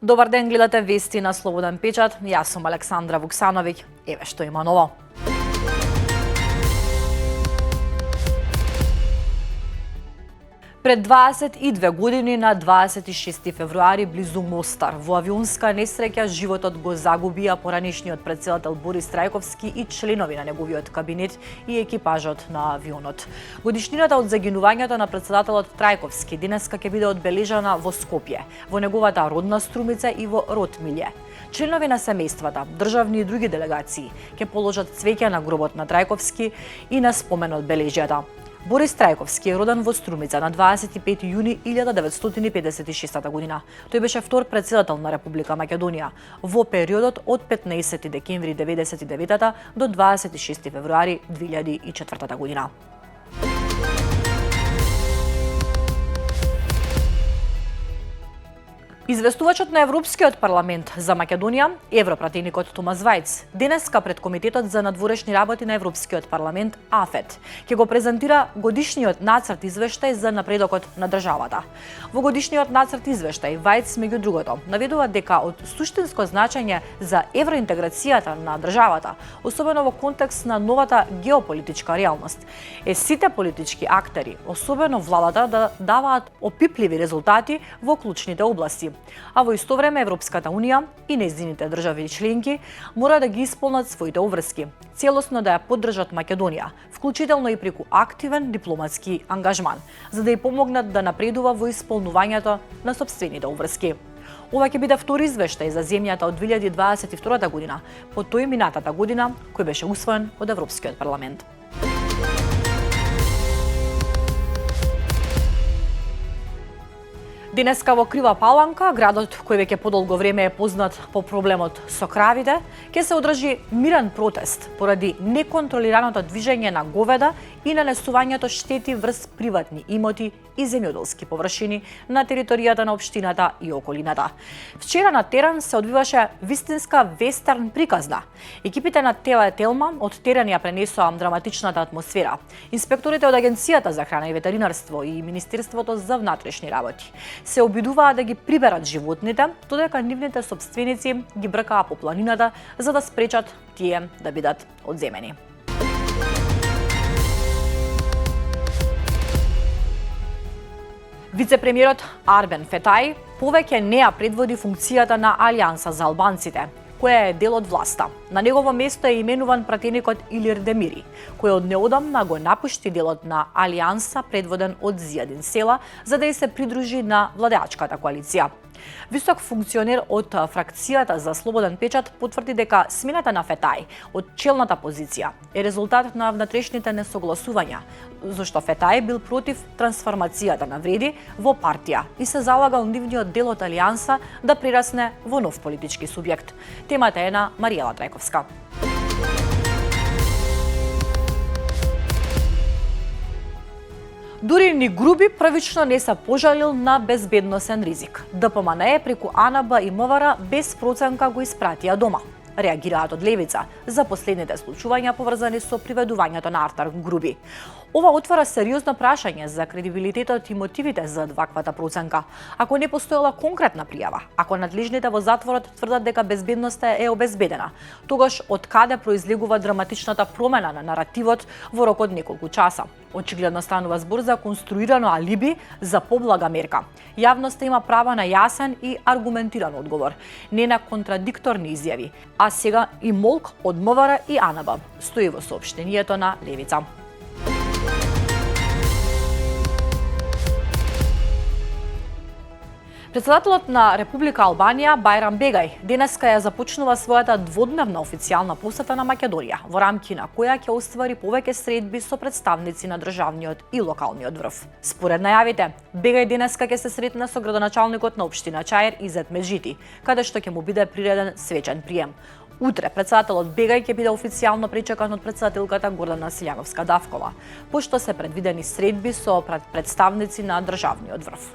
Добар ден, гледате вести на Слободен печат. Јас сум Александра Вуксановиќ. Еве што има ново. Пред 22 години на 26 февруари близу Мостар во авионска несреќа животот го загубија поранешниот претседател Борис Трајковски и членови на неговиот кабинет и екипажот на авионот. Годишнината од загинувањето на претседателот Трајковски денеска ќе биде одбележана во Скопје, во неговата родна Струмица и во Ротмилје. Членови на семејствата, државни и други делегации ќе положат цвеќе на гробот на Трајковски и на спомен од бележјата. Борис Трајковски е роден во Струмица на 25 јуни 1956 година. Тој беше втор претседател на Република Македонија во периодот од 15 декември 1999 до 26 февруари 2004 година. Известувачот на Европскиот парламент за Македонија, европратеникот Томас Вајц, денеска пред Комитетот за надворешни работи на Европскиот парламент АФЕТ ќе го презентира годишниот нацрт извештај за напредокот на државата. Во годишниот нацрт извештај Вајц меѓу другото наведува дека од суштинско значење за евроинтеграцијата на државата, особено во контекст на новата геополитичка реалност, е сите политички актери, особено владата, да даваат опипливи резултати во клучните области. А во исто време Европската Унија и нејзините држави членки мора да ги исполнат своите обврски, целосно да ја поддржат Македонија, вклучително и преку активен дипломатски ангажман, за да ја помогнат да напредува во исполнувањето на сопствените обврски. Ова ќе биде втори извештај за земјата од 2022 година, по тој минатата година кој беше усвоен од Европскиот парламент. Денеска во Крива Паланка, градот кој веќе подолго време е познат по проблемот со кравите, ќе се одржи мирен протест поради неконтролираното движење на говеда и нанесувањето штети врз приватни имоти и земјоделски површини на територијата на општината и околината. Вчера на терен се одвиваше вистинска вестерн приказна. Екипите на ТВ Телма од терен ја пренесоа драматичната атмосфера. Инспекторите од Агенцијата за храна и ветеринарство и Министерството за внатрешни работи се обидуваа да ги приберат животните, додека нивните сопственици ги бркаа по планината за да спречат тие да бидат одземени. Вице-премиерот Арбен Фетај повеќе не ја предводи функцијата на Алијанса за албанците, која е дел од власта. На негово место е именуван пратеникот Илир Демири, кој од неодамна го напушти делот на Алијанса предводен од Зијадин Села, за да ја се придружи на владеачката коалиција. Висок функционер од фракцијата за Слободен печат потврди дека смената на Фетај од челната позиција е резултат на внатрешните несогласувања, зашто Фетај бил против трансформацијата на вреди во партија и се залагал нивниот дел од Алијанса да прерасне во нов политички субјект. Темата е на Маријела Трајковска. Дури ни Груби првично не се пожалил на безбедносен ризик. ДПМНЕ преку АНБ и МВР без проценка го испратија дома. Реагираат од левица за последните случувања поврзани со приведувањето на Артар Груби. Ова отвара сериозно прашање за кредибилитетот и мотивите за ваквата проценка. Ако не постоела конкретна пријава, ако надлежните во затворот тврдат дека безбедноста е обезбедена, тогаш од каде произлегува драматичната промена на наративот во рок од неколку часа? Очигледно станува збор за конструирано алиби за поблага мерка. Јавноста има право на јасен и аргументиран одговор, не на контрадикторни изјави. А сега и молк од МВР и АНБ, стои во соопштението на левица. Претседателот на Република Албанија Бајрам Бегај денеска ја започнува својата дводневна официјална посета на Македонија, во рамки на која ќе оствари повеќе средби со представници на државниот и локалниот врв. Според најавите, Бегај денеска ќе се сретне со градоначалникот на општина Чаир Изет Меджити, каде што ќе му биде приреден свечен прием. Утре претседателот Бегај ќе биде официјално пречекан од претседателката Гордана Силјановска Давкова, пошто се предвидени средби со представници на државниот врв.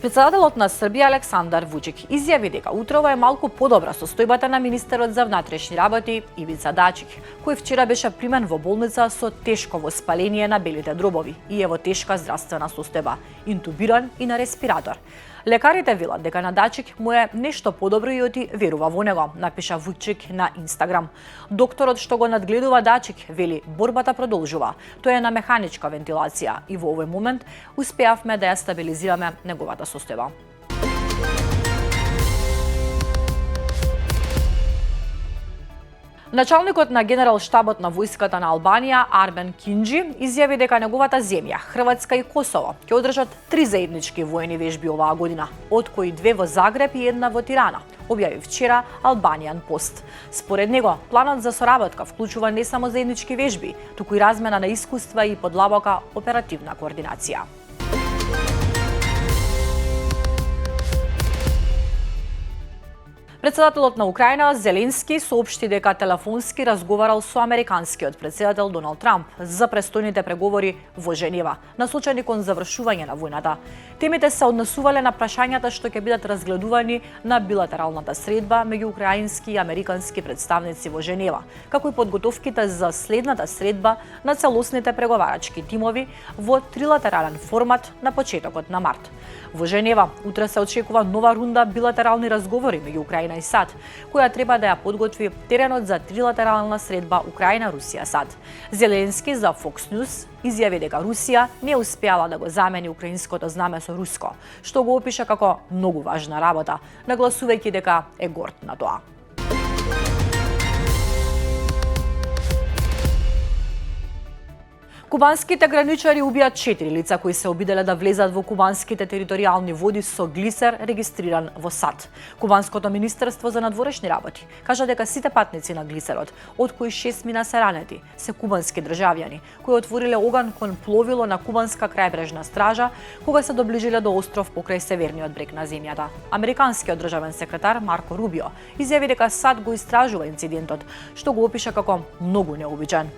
Председателот на Србија Александар Вучич изјави дека утрово е малку подобра состојбата на министерот за внатрешни работи Ивица Дачик, кој вчера беше примен во болница со тешко воспаление на белите дробови и е во тешка здравствена состојба, интубиран и на респиратор. Лекарите велат дека на Дачик му е нешто подобро и оти верува во него, напиша Вучич на Инстаграм. Докторот што го надгледува Дачик вели борбата продолжува. Тој е на механичка вентилација и во овој момент успеавме да ја стабилизираме неговата состојба. Началникот на генерал штабот на војската на Албанија Армен Кинџи изјави дека неговата земја, Хрватска и Косово, ќе одржат 3 заеднички воени вежби оваа година, од кои 2 во Загреб и 1 во Тирана, објави вчера Albanian Post. Според него, планот за соработка вклучува не само заеднички вежби, туку и размена на искуства и подлабока оперативна координација. Председателот на Украина Зеленски соопшти дека телефонски разговарал со американскиот председател Доналд Трамп за престојните преговори во Женева, насочени кон завршување на војната. Темите се однесувале на прашањата што ќе бидат разгледувани на билатералната средба меѓу украински и американски представници во Женева, како и подготовките за следната средба на целосните преговарачки тимови во трилатерален формат на почетокот на март. Во Женева утре се очекува нова рунда билатерални разговори меѓу Украина и САД, која треба да ја подготви теренот за трилатерална средба Украина-Русија-САД. Зеленски за Fox News изјави дека Русија не успеала да го замени украинското знаме со руско, што го опиша како многу важна работа, нагласувајќи дека е горд на тоа. Кубанските граничари убија 4 лица кои се обиделе да влезат во кубанските територијални води со глисер регистриран во САД. Кубанското министерство за надворешни работи кажа дека сите патници на глисерот, од кои 6 мина се ранети, се кубански државјани кои отвориле оган кон пловило на кубанска крајбрежна стража кога се доближиле до остров покрај северниот брег на земјата. Американскиот државен секретар Марко Рубио изјави дека САД го истражува инцидентот, што го опиша како многу необичаен.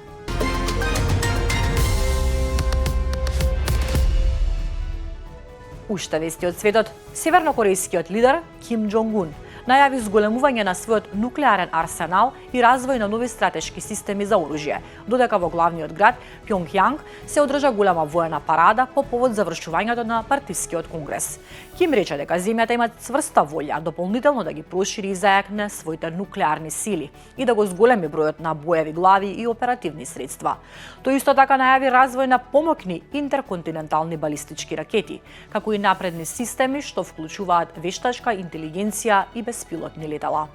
Уште вести од светот, севернокорејскиот лидер Ким Џонг Ун најави зголемување на својот нуклеарен арсенал и развој на нови стратешки системи за оружје, додека во главниот град Пјонгјанг се одржа голема воена парада по повод завршувањето на партискиот конгрес. Ким рече дека земјата има цврста волја дополнително да ги прошири и зајакне своите нуклеарни сили и да го зголеми бројот на боеви глави и оперативни средства. Тој исто така најави развој на помокни интерконтинентални балистички ракети, како и напредни системи што вклучуваат вештачка интелигенција и беспилотни летала.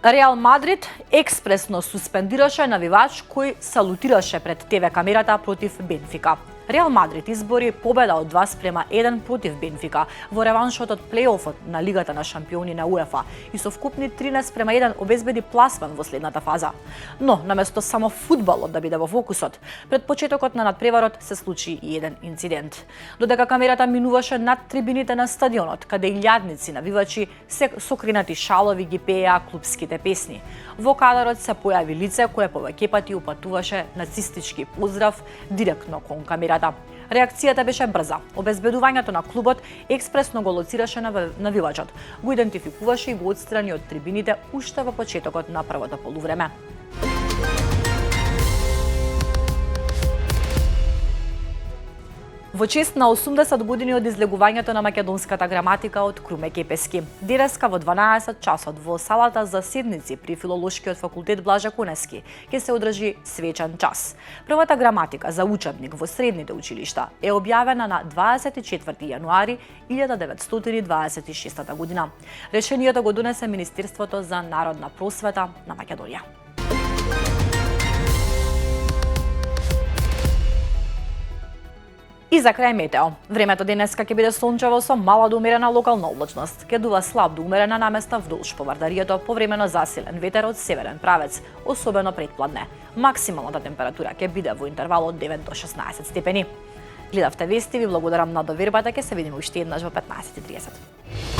Реал Мадрид експресно суспендираше навивач кој салутираше пред ТВ камерата против Бенфика. Реал Мадрид избори победа од 2:1 против Бенфика во реваншот од плейофот на Лигата на шампиони на УЕФА и со вкупни 13:1 обезбеди пласман во следната фаза. Но, наместо само фудбалот да биде во фокусот, пред почетокот на надпреварот се случи и еден инцидент. Додека камерата минуваше над трибините на стадионот, каде илјадници навивачи се сокренати шалови ги пееа клупските песни. Во кадарот се појави лице кое повеќе пати упатуваше нацистички поздрав директно кон камерата. Реакцијата беше брза. Обезбедувањето на клубот експресно го лоцираше навивачот, го идентификуваше и го отстрани од трибините уште во почетокот на првото полувреме. Во чест на 80 години од излегувањето на македонската граматика од Круме Кепески, денеска во 12 часот во салата за седници при Филолошкиот факултет Блаже Конески ќе се одржи свечен час. Првата граматика за учебник во средните училишта е објавена на 24 јануари 1926 година. Решението го донесе Министерството за народна просвета на Македонија. И за крај метео. Времето денеска ќе биде сончево со мала до умерена локална облачност. Ќе дува слаб до умерена наместа вдолж поврдарието, повремено засилен ветер од северен правец, особено предпладне. Максималната температура ќе биде во интервал од 9 до 16 степени. Гледавте вести, ви благодарам на довербата, ќе се видиме уште еднаш во 15:30.